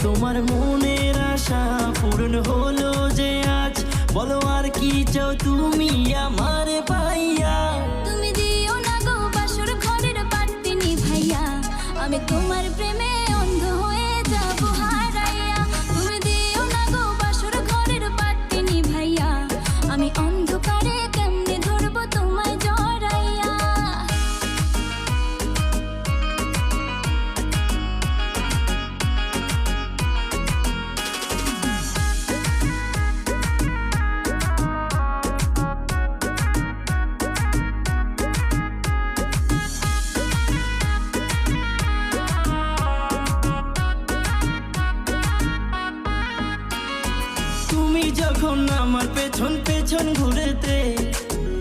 তোমার মনের আশা পূরণ হলো যে আজ, বলো আর কি চাও তুমি আমার পাইয়া। তুমি দিও না গো বাসর ঘরের বাতি নিভাইয়া, আমি তোমার প্রেমে অন্ধ হয়ে যাবো হারাইয়া। তুমি দিও না গো বাসর ঘরের বাতি নিভাইয়া, আমি অন্ধকারে কেমনে ধরবো তোমায় জড়াইয়া। তুমি যখন আমার পেছন পেছন ঘুরেতে,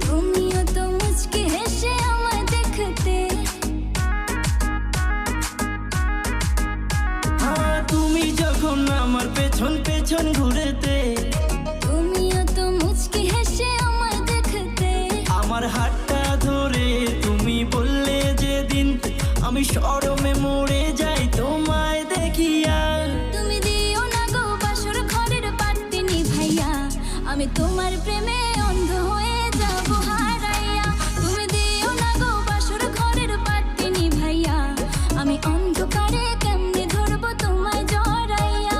তুমিও তো মুচকি হেসে আমায় দেখতে। তুমি যখন আমার পেছন পেছন ঘুরেতে, তুমিও তো মুচকি হেসে আমায় দেখতে। আমার হাতটা ধরে তুমি বললে যেদিন, আমি শরমে মরে যাই তোমায় দেখিয়া। তুমি দিও না গো বাসর ঘরের বাতি নিভাইয়া, আমি তোমার প্রেমে অন্ধ হয়ে যাবো হারাইয়া। তুমি দিও না গো বাসর ঘরের বাতি নিভাইয়া, আমি অন্ধকারে কেমনে ধরবো তোমায় জড়াইয়া।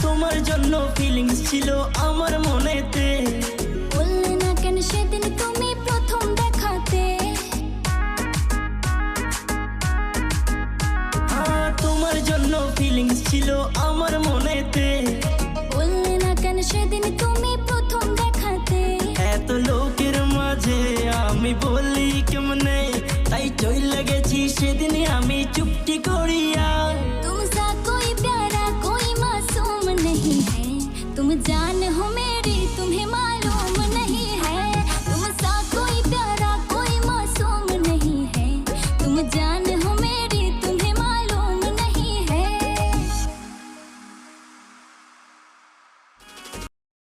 তোমার জন্য ফিলিংস ছিল আমার মনেতে, বললে না কেন সেদিন তুমি প্রথম দেখাতে। তোমার জন্য ফিলিংস ছিল আমার মনেতে, বললে না কেন সেদিন তুমি প্রথম দেখাতে। এত লোকের মাঝে আমি বলি কেমনে, তাই চইলা গেছি সেদিন আমি চুপটি করিয়া। तुम